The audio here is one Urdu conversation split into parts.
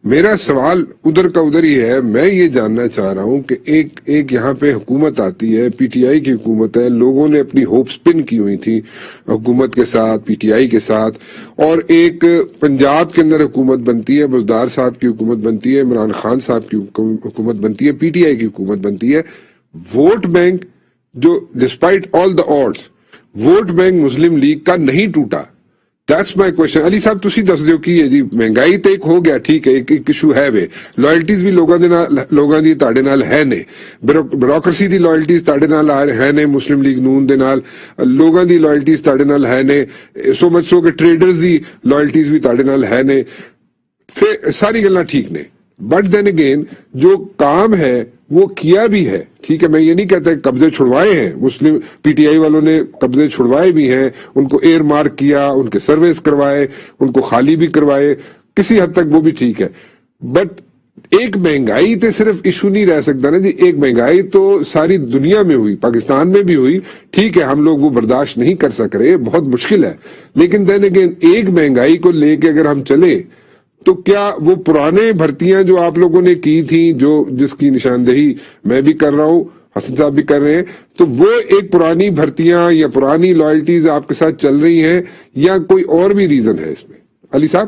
میرا سوال ادھر کا ادھر ہی ہے. میں یہ جاننا چاہ رہا ہوں کہ ایک یہاں پہ حکومت آتی ہے, پی ٹی آئی کی حکومت ہے, لوگوں نے اپنی ہوپ سپن کی ہوئی تھی حکومت کے ساتھ, پی ٹی آئی کے ساتھ, اور ایک پنجاب کے اندر حکومت بنتی ہے, بزدار صاحب کی حکومت بنتی ہے, عمران خان صاحب کی حکومت بنتی ہے, پی ٹی آئی کی حکومت بنتی ہے. ووٹ بینک جو ڈسپائٹ آل دا آڈز ووٹ بینک مسلم لیگ کا نہیں ٹوٹا. That's my question. علی صاحب تسی دس دیو کی ہے جی, مہنگائی تے ایک ہو گیا, ٹھیک ہے, ایک ایشو ہے وے, لائلٹیز بھی لوگاں دی تاڑے نال ہے نے, بیوروکریسی دی لائلٹیز تاڑے نال ہے نے, مسلم لیگ نون دے نال لوگاں دی لائلٹیز تاڑے نال ہے نے, سو مچ سو کہ ٹریڈرز دی لائلٹیز بھی تاڑے نال ہے نے, پھر ساری گلاں ٹھیک نے. بٹ دین اگین جو کام ہے وہ کیا بھی ہے, ٹھیک ہے, میں یہ نہیں کہتا کہ قبضے چھڑوائے ہیں, مسلم پی ٹی آئی والوں نے قبضے چھڑوائے بھی ہیں, ان کو ایئر مارک کیا, ان کے سرویس کروائے, ان کو خالی بھی کروائے, کسی حد تک وہ بھی ٹھیک ہے. بٹ ایک مہنگائی تے صرف ایشو نہیں رہ سکتا نا جی, ایک مہنگائی تو ساری دنیا میں ہوئی, پاکستان میں بھی ہوئی, ٹھیک ہے, ہم لوگ وہ برداشت نہیں کر سک رہے, بہت مشکل ہے, لیکن دین اگین ایک مہنگائی کو لے کے اگر ہم چلے تو کیا وہ پرانے بھرتیاں جو آپ لوگوں نے کی تھیں, جو جس کی نشاندہی میں بھی کر رہا ہوں, حسن صاحب بھی کر رہے ہیں, تو وہ ایک پرانی بھرتیاں یا پرانی لائلٹیز آپ کے ساتھ چل رہی ہیں یا کوئی اور بھی ریزن ہے اس میں؟ علی صاحب.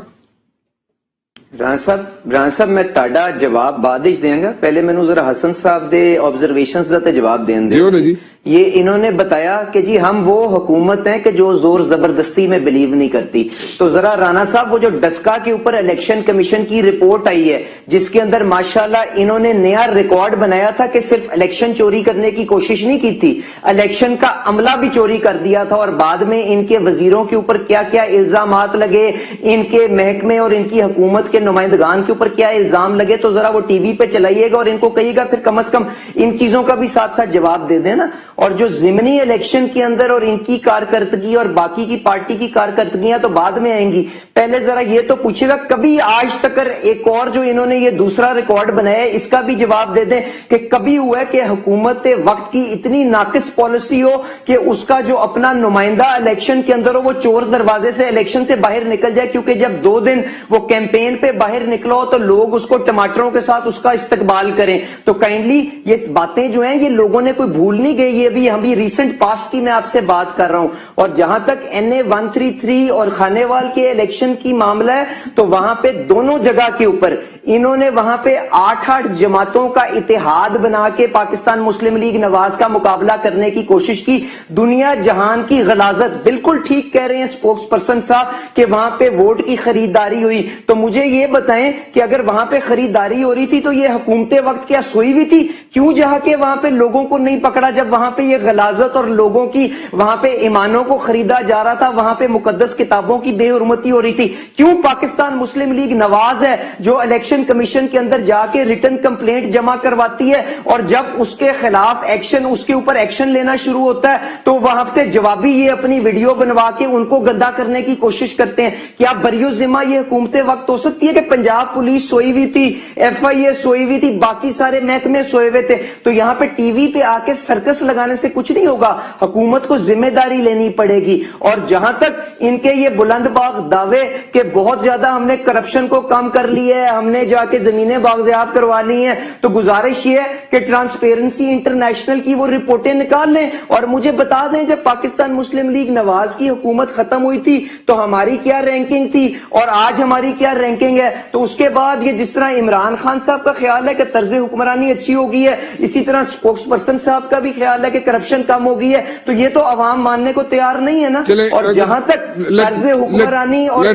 بران صاحب میں تاڑا جواب بعد ہی دیں گا, پہلے میں ذرا حسن صاحب دے آبزرویشنز دا تے جواب دیں دے. جی یہ انہوں نے بتایا کہ جی ہم وہ حکومت ہیں کہ جو زور زبردستی میں بلیو نہیں کرتی. تو ذرا رانا صاحب وہ جو ڈسکا کے اوپر الیکشن کمیشن کی رپورٹ آئی ہے جس کے اندر ماشاءاللہ انہوں نے نیا ریکارڈ بنایا تھا کہ صرف الیکشن چوری کرنے کی کوشش نہیں کی تھی, الیکشن کا عملہ بھی چوری کر دیا تھا, اور بعد میں ان کے وزیروں کے اوپر کیا کیا الزامات لگے, ان کے محکمے اور ان کی حکومت کے نمائندگان کے اوپر کیا الزام لگے, تو ذرا وہ ٹی وی پہ چلائیے گا اور ان کو کہیے گا پھر کم از کم ان چیزوں کا بھی ساتھ ساتھ جواب دے دیں نا. اور جو ضمنی الیکشن کے اندر اور ان کی کارکردگی اور باقی کی پارٹی کی کارکردگیاں تو بعد میں آئیں گی, پہلے ذرا یہ تو پوچھے گا کبھی آج تک ایک اور جو انہوں نے یہ دوسرا ریکارڈ بنایا ہے اس کا بھی جواب دے دیں کہ کبھی ہوا ہے کہ حکومت وقت کی اتنی ناقص پالیسی ہو کہ اس کا جو اپنا نمائندہ الیکشن کے اندر ہو وہ چور دروازے سے الیکشن سے باہر نکل جائے, کیونکہ جب 2 دن وہ کیمپین پہ باہر نکلا ہو تو لوگ اس کو ٹماٹروں کے ساتھ اس کا استقبال کریں. تو کائنڈلی یہ باتیں جو ہیں یہ لوگوں نے کوئی بھول نہیں گئی, یہ بھی ہم بھی ریسنٹ پاسٹ کی میں آپ سے بات کر رہا ہوں. اور جہاں تک NA 133 اور خانے وال کے الیکشن کی معاملہ ہے تو وہاں پہ دونوں جگہ کے اوپر انہوں نے وہاں پہ 8 جماعتوں کا اتحاد بنا کے پاکستان مسلم لیگ نواز کا مقابلہ کرنے کی کوشش کی. دنیا جہان کی غلاظت, بالکل ٹھیک کہہ رہے ہیں سپوکس پرسن صاحب کہ وہاں پہ ووٹ کی خریداری ہوئی. تو مجھے یہ بتائیں کہ اگر وہاں پہ خریداری ہو رہی تھی تو یہ حکومت وقت کیا سوئی ہوئی تھی؟ کیوں جہاں کے وہاں پہ لوگوں کو نہیں پکڑا جب وہاں پہ یہ غلاظت اور لوگوں کی وہاں پہ ایمانوں کو خریدا جا رہا تھا, وہاں پہ مقدس کتابوں کی بے حرمتی ہو رہی تھی؟ کیوں پاکستان مسلم لیگ نواز ہے جو الیکشن کمیشن کے اندر جا کے ریٹن کمپلینٹ جمع کرواتی ہے, اور جب اس کے خلاف ایکشن, اس کے اوپر ایکشن لینا شروع ہوتا ہے تو وہاں سے جوابی یہ اپنی ویڈیو بنوا کے ان کو گندا کرنے کی کوشش کرتے ہیں. کیا بریو ذمہ یہ حکومت وقت ہو سکتی ہے کہ پنجاب پولیس سوئی ہوئی تھی, FIA سوئی ہوئی تھی, باقی سارے محکمے سوئے ہوئے تھے, تو یہاں پہ ٹی وی پہ آ کے سرکس لگانے سے کچھ نہیں ہوگا, حکومت کو ذمہ داری لینی پڑے گی. اور جہاں تک ان کے یہ بلند باغ دعوے کہ بہت زیادہ ہم نے کرپشن کو کم کر لی ہے, ہم نے جا کے زمینیں باغزیاب کروا لی ہیں, تو گزارش یہ ہے کہ ٹرانسپیرنسی انٹرنیشنل کی وہ رپورٹیں نکال لیں اور مجھے بتا دیں جب پاکستان مسلم لیگ نواز کی حکومت ختم ہوئی تھی تو ہماری کیا رینکنگ تھی اور آج ہماری کیا رینکنگ ہے. تو اس کے بعد یہ جس طرح عمران خان صاحب کا خیال ہے کہ طرز حکمرانی اچھی ہو گئی ہے, اسی طرح سپوکس پرسن صاحب کا بھی خیال ہے کہ کرپشن کم ہو گئی ہے, تو یہ تو عوام ماننے کو تیار نہیں ہے نا. اور جہاں تک طرز حکمرانی اور